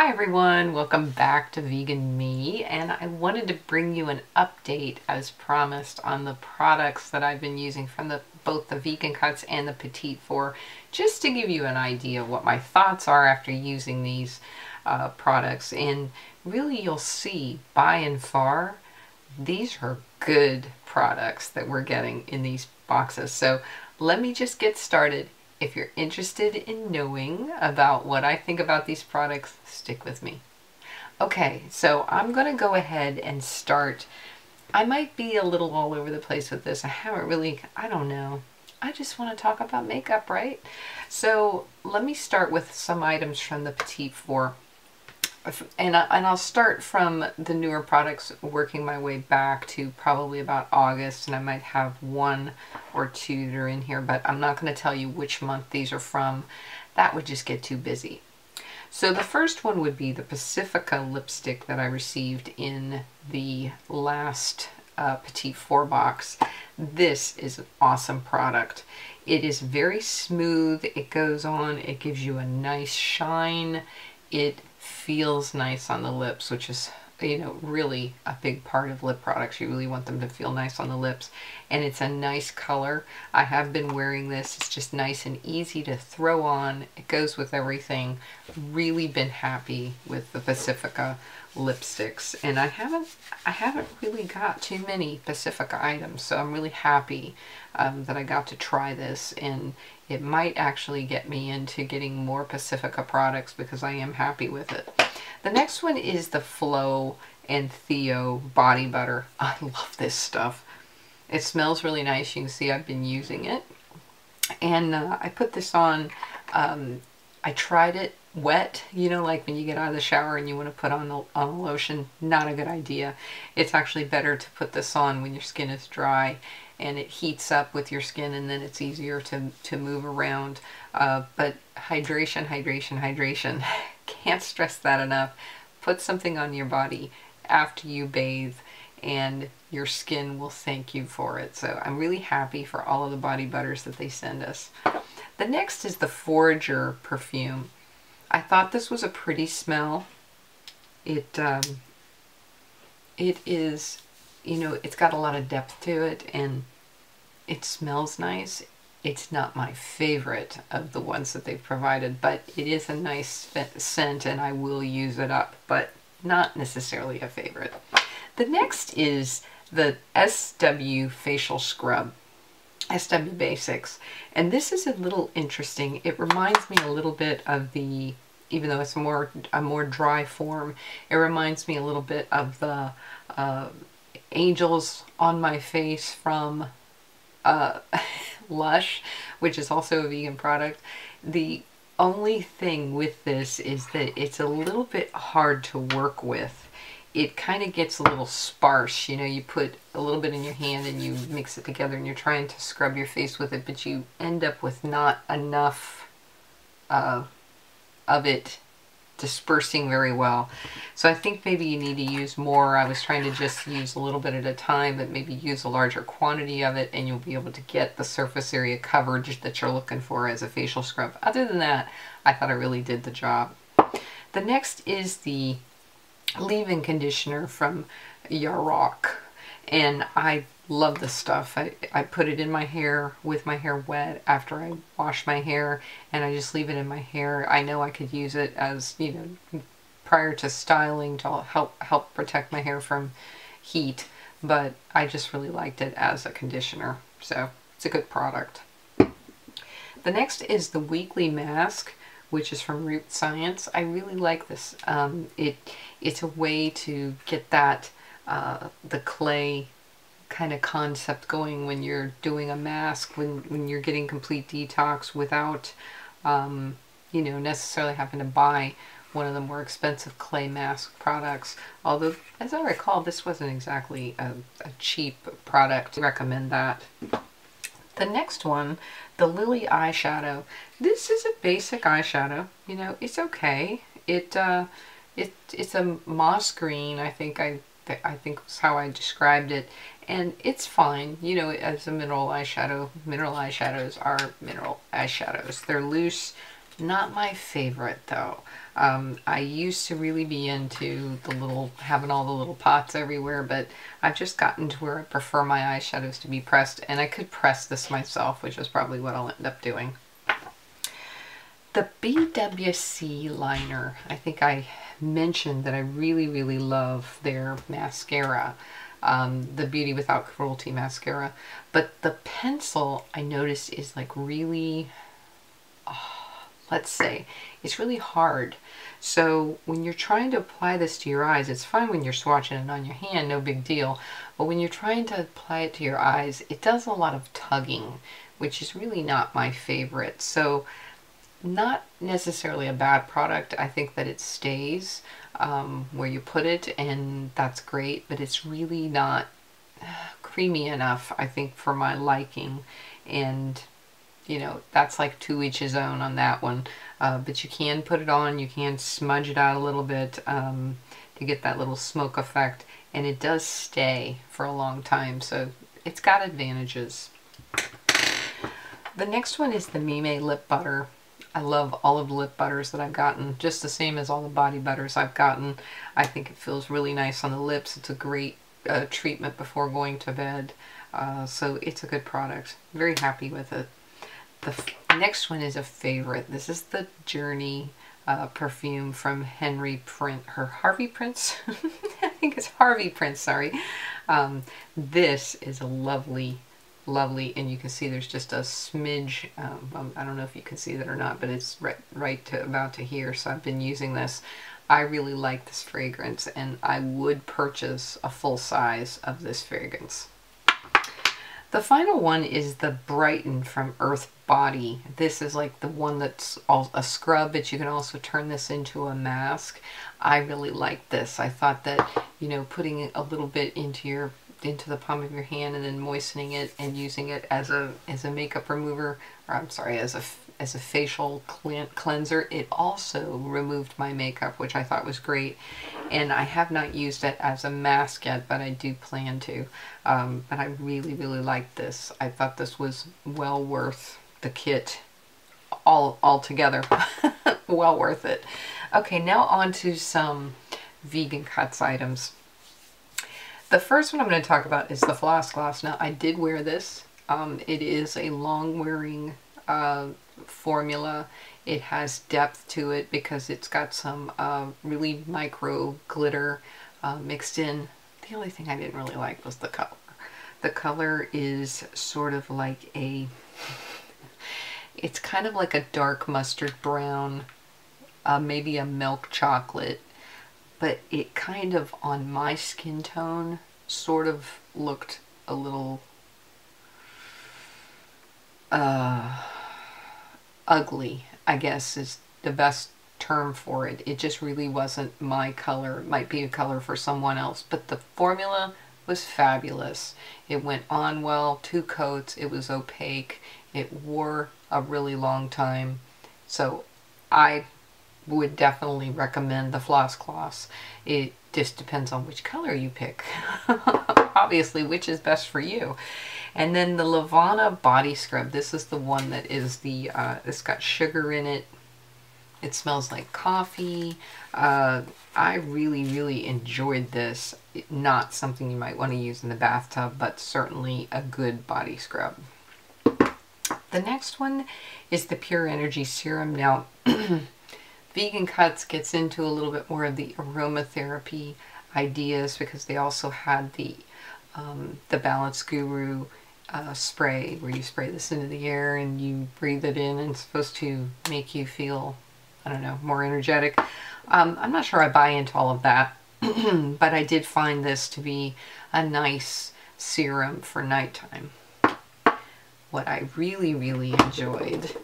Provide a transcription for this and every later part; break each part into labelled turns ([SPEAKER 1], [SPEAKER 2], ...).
[SPEAKER 1] Hi everyone, welcome back to Vegan Me, and I wanted to bring you an update as promised on the products that I've been using from both the Vegan Cuts and the Petit Vour, just to give you an idea of what my thoughts are after using these products. And really you'll see by and far these are good products that we're getting in these boxes. So let me just get started. If you're interested in knowing about what I think about these products, stick with me. Okay, so I'm going to go ahead and start. I might be a little all over the place with this. I don't know. I just want to talk about makeup, right? So let me start with some items from the Petit Vour. And I'll start from the newer products, working my way back to probably about August, and I might have one or two that are in here, but I'm not going to tell you which month these are from. That would just get too busy. So the first one would be the Pacifica lipstick that I received in the last Petit Vour box. This is an awesome product. It is very smooth. It goes on. It gives you a nice shine. It feels nice on the lips, which is, you know, really a big part of lip products. You really want them to feel nice on the lips. And it's a nice color. I have been wearing this. It's just nice and easy to throw on. It goes with everything. Really been happy with the Pacifica lipsticks. And I haven't really got too many Pacifica items, so I'm really happy that I got to try this, and it might actually get me into getting more Pacifica products because I am happy with it. The next one is the Flo and Theo body butter. I love this stuff. It smells really nice. You can see I've been using it. And I put this on, I tried it wet, you know, like when you get out of the shower and you want to put on a lotion. Not a good idea. It's actually better to put this on when your skin is dry and it heats up with your skin, and then it's easier to move around. But hydration, hydration, hydration. Can't stress that enough. Put something on your body after you bathe and your skin will thank you for it. So I'm really happy for all of the body butters that they send us. The next is the Forager perfume. I thought this was a pretty smell. It is, you know, it's got a lot of depth to it and it smells nice. It's not my favorite of the ones that they've provided, but it is a nice scent and I will use it up, but not necessarily a favorite. The next is the SW Facial Scrub, SW Basics, and this is a little interesting. It reminds me a little bit of the, even though it's a more dry form, it reminds me a little bit of the Angels on My Face from Lush, which is also a vegan product. The only thing with this is that it's a little bit hard to work with. It kind of gets a little sparse, you know, you put a little bit in your hand and you mix it together and you're trying to scrub your face with it, but you end up with not enough of it dispersing very well. So I think maybe you need to use more. I was trying to just use a little bit at a time, but maybe use a larger quantity of it and you'll be able to get the surface area coverage that you're looking for as a facial scrub. Other than that, I thought I really did the job. The next is the leave-in conditioner from Yarok, and I love this stuff. I put it in my hair with my hair wet after I wash my hair, and I just leave it in my hair. I know I could use it as, you know, prior to styling to help protect my hair from heat, but I just really liked it as a conditioner, so it's a good product. The next is the Weekly Mask, which is from Root Science. I really like this. It's a way to get that the clay kind of concept going when you're doing a mask, when you're getting complete detox without you know, necessarily having to buy one of the more expensive clay mask products. Although, as I recall, this wasn't exactly a cheap product. I recommend that. The next one, the Lily eyeshadow. This is a basic eyeshadow. You know, it's okay. It's a moss green. I think was how I described it, and it's fine. You know, as a mineral eyeshadow. Mineral eyeshadows are mineral eyeshadows. They're loose. Not my favorite though. I used to really be into the little, having all the little pots everywhere, but I've just gotten to where I prefer my eyeshadows to be pressed, and I could press this myself, which is probably what I'll end up doing. The BWC liner, I think I mentioned that I really love their mascara, the Beauty Without Cruelty mascara, but the pencil I noticed is like really, let's say, it's really hard. So when you're trying to apply this to your eyes, it's fine when you're swatching it on your hand, no big deal, but when you're trying to apply it to your eyes, it does a lot of tugging, which is really not my favorite. So not necessarily a bad product. I think that it stays where you put it, and that's great, but it's really not creamy enough, I think, for my liking. And you know, that's like to each his own on that one. But you can put it on, you can smudge it out a little bit to get that little smoke effect, and it does stay for a long time, so it's got advantages. The next one is the Mime Lip Butter. I love all of the lip butters that I've gotten, just the same as all the body butters I've gotten. I think it feels really nice on the lips. It's a great treatment before going to bed. So it's a good product. Very happy with it. The next one is a favorite. This is the Journey perfume from Harvey Prince. I think it's Harvey Prince, sorry. This is a lovely, and you can see there's just a smidge, I don't know if you can see that or not, but it's right to about to here, so I've been using this. I really like this fragrance, and I would purchase a full size of this fragrance. The final one is the Brighten from Earth Body. This is like the one that's a scrub, but you can also turn this into a mask. I really like this. I thought that, you know, putting a little bit into the palm of your hand and then moistening it and using it as a makeup remover, or I'm sorry, as a facial cleanser, it also removed my makeup, which I thought was great. And I have not used it as a mask yet, but I do plan to. But I really like this. I thought this was well worth the kit all together. Well worth it. Okay, now on to some Vegan Cuts items. The first one I'm going to talk about is the floss gloss. Now, I did wear this. It is a long-wearing formula. It has depth to it because it's got some really micro glitter mixed in. The only thing I didn't really like was the color. The color is sort of like it's kind of like a dark mustard brown, maybe a milk chocolate. But it kind of, on my skin tone, sort of looked a little ugly, I guess is the best term for it. It just really wasn't my color. It might be a color for someone else, but the formula was fabulous. It went on well, 2 coats, it was opaque, it wore a really long time. So I would definitely recommend the floss gloss. It just depends on which color you pick. Obviously, which is best for you. And then the Lavana body scrub. This is the one that is the it's got sugar in it. It smells like coffee. I really enjoyed this. Not something you might want to use in the bathtub, but certainly a good body scrub. The next one is the Pure Energy Serum. Now, Vegan Cuts gets into a little bit more of the aromatherapy ideas because they also had the Balance Guru spray, where you spray this into the air and you breathe it in, and it's supposed to make you feel, I don't know, more energetic. I'm not sure I buy into all of that, but I did find this to be a nice serum for nighttime. What I really enjoyed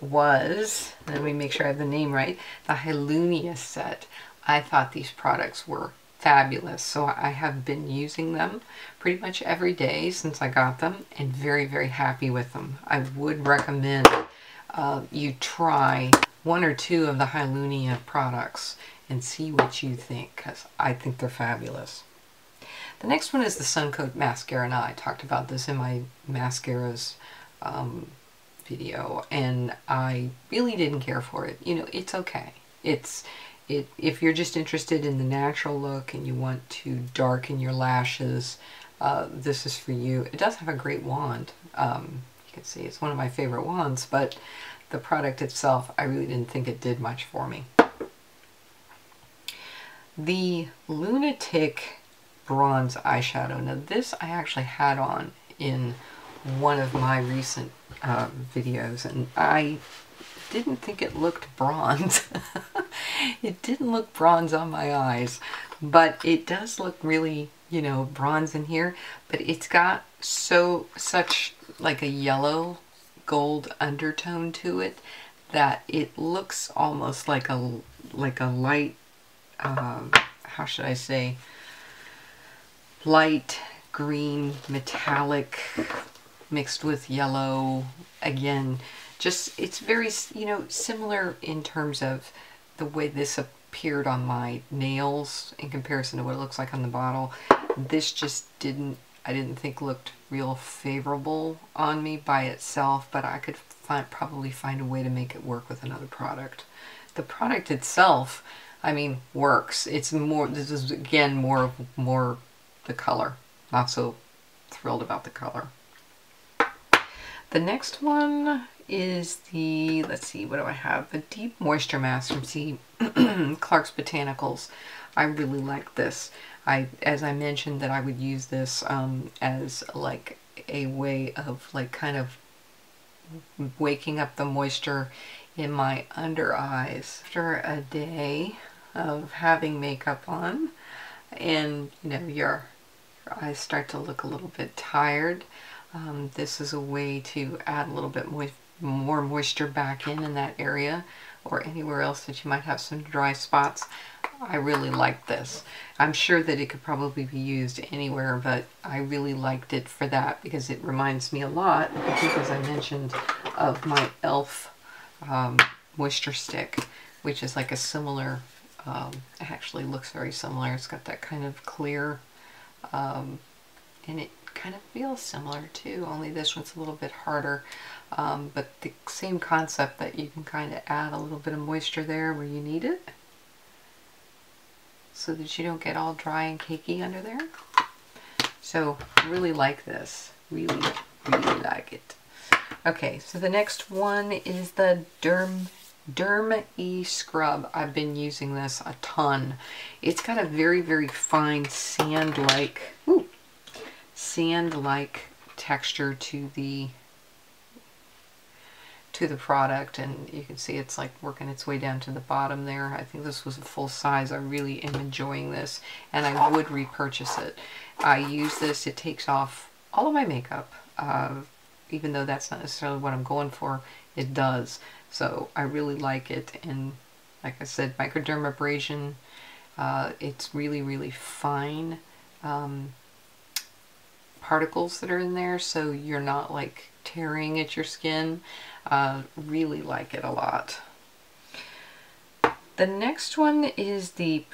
[SPEAKER 1] was, let me make sure I have the name right, the Hylunia set. I thought these products were fabulous, so I have been using them pretty much every day since I got them, and very happy with them. I would recommend you try 1 or 2 of the Hylunia products and see what you think, because I think they're fabulous. The next one is the Sun Coat Mascara. Now, I talked about this in my mascaras video, and I really didn't care for it. You know, it's okay. If you're just interested in the natural look and you want to darken your lashes, this is for you. It does have a great wand. You can see it's one of my favorite wands, but the product itself, I really didn't think it did much for me. The Lunatic Bronze Eyeshadow. Now this I actually had on in one of my recent videos, and I didn't think it looked bronze. It didn't look bronze on my eyes, but it does look really, you know, bronze in here, but it's got such like a yellow gold undertone to it that it looks almost like a light, how should I say, light green metallic mixed with yellow. Again, just, it's very, you know, similar in terms of the way this appeared on my nails in comparison to what it looks like on the bottle. This just I didn't think looked real favorable on me by itself, but I could probably find a way to make it work with another product. The product itself, I mean, works. It's more, this is again more the color. Not so thrilled about the color. The next one is the, let's see, what do I have? The Deep Moisture Mask from Clark's Botanicals. I really like this. As I mentioned, that I would use this as like a way of like kind of waking up the moisture in my under eyes after a day of having makeup on, and you know, your eyes start to look a little bit tired. This is a way to add a little bit more moisture back in that area, or anywhere else that you might have some dry spots. I really like this. I'm sure that it could probably be used anywhere, but I really liked it for that because it reminds me a lot, I think as I mentioned, of my e.l.f. Moisture Stick, which is like a similar, it actually looks very similar. It's got that kind of clear, and it kind of feels similar too, only this one's a little bit harder. But the same concept, that you can kind of add a little bit of moisture there where you need it, so that you don't get all dry and cakey under there. So really like this. Really like it. Okay, so the next one is the Derm E Scrub. I've been using this a ton. It's got a very fine sand-like texture to the product, and you can see it's like working its way down to the bottom there. I think this was a full size. I really am enjoying this, and I would repurchase it. I use this, it takes off all of my makeup, even though that's not necessarily what I'm going for, it does. So I really like it, and like I said, microdermabrasion, it's really fine particles that are in there, so you're not like tearing at your skin. Really like it a lot. The next one is the,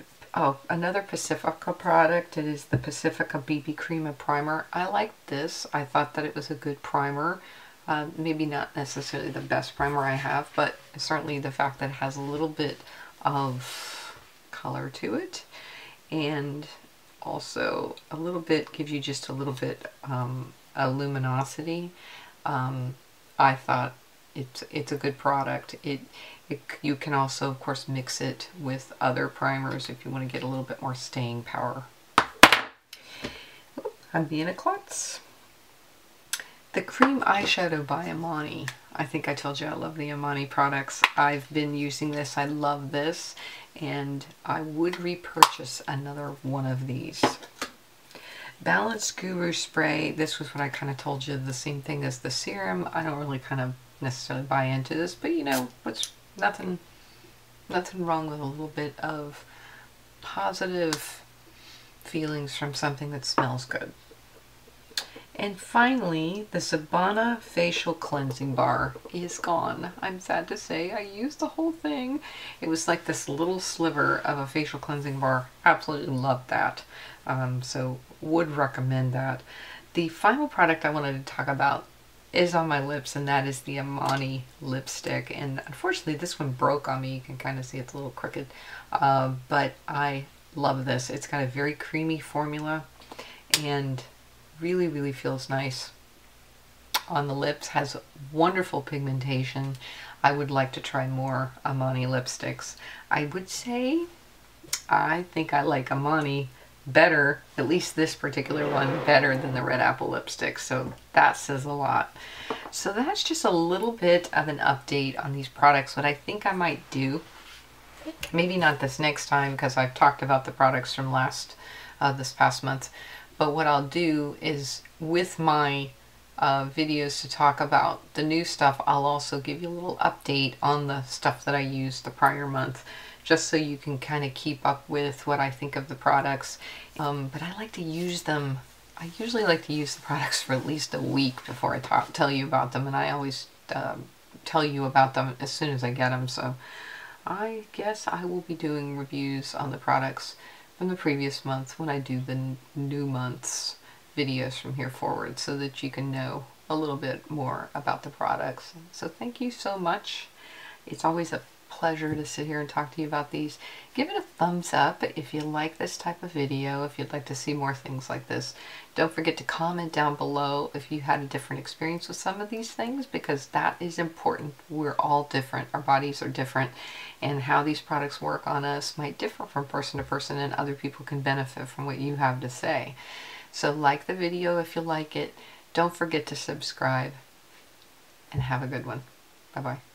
[SPEAKER 1] another Pacifica product. It is the Pacifica BB Cream and Primer. I like this. I thought that it was a good primer. Maybe not necessarily the best primer I have, but certainly the fact that it has a little bit of color to it, and also a little bit, gives you just a little bit a luminosity. I thought it's a good product. You can also, of course, mix it with other primers if you want to get a little bit more staying power. I'm being a klutz. The Cream Eyeshadow by Amani. I think I told you I love the Amani products. I've been using this. I love this, and I would repurchase another one of these. Balance Guru Spray. This was what I kind of told you, the same thing as the serum. I don't really kind of necessarily buy into this, but you know, what's nothing wrong with a little bit of positive feelings from something that smells good. And finally, the Sabana Facial Cleansing Bar is gone. I'm sad to say. I used the whole thing. It was like this little sliver of a facial cleansing bar. Absolutely loved that. So would recommend that. The final product I wanted to talk about is on my lips, and that is the Amani lipstick. And unfortunately this one broke on me. You can kind of see it's a little crooked, but I love this. It's got a very creamy formula and really feels nice on the lips, has wonderful pigmentation. I would like to try more Amani lipsticks. I would say I think I like Amani better, at least this particular one, better than the Red Apple lipstick, so that says a lot. So that's just a little bit of an update on these products. What I think I might do, maybe not this next time because I've talked about the products from this past month, but what I'll do is with my videos to talk about the new stuff, I'll also give you a little update on the stuff that I used the prior month, just so you can kind of keep up with what I think of the products. But I like to use them, I usually like to use the products for at least a week before I tell you about them, and I always tell you about them as soon as I get them. So I guess I will be doing reviews on the products from the previous month when I do the new month's videos from here forward, so that you can know a little bit more about the products. So thank you so much. It's always a pleasure to sit here and talk to you about these. Give it a thumbs up if you like this type of video, if you'd like to see more things like this. Don't forget to comment down below if you had a different experience with some of these things, because that is important. We're all different. Our bodies are different, and how these products work on us might differ from person to person, and other people can benefit from what you have to say. So like the video if you like it. Don't forget to subscribe, and have a good one. Bye-bye.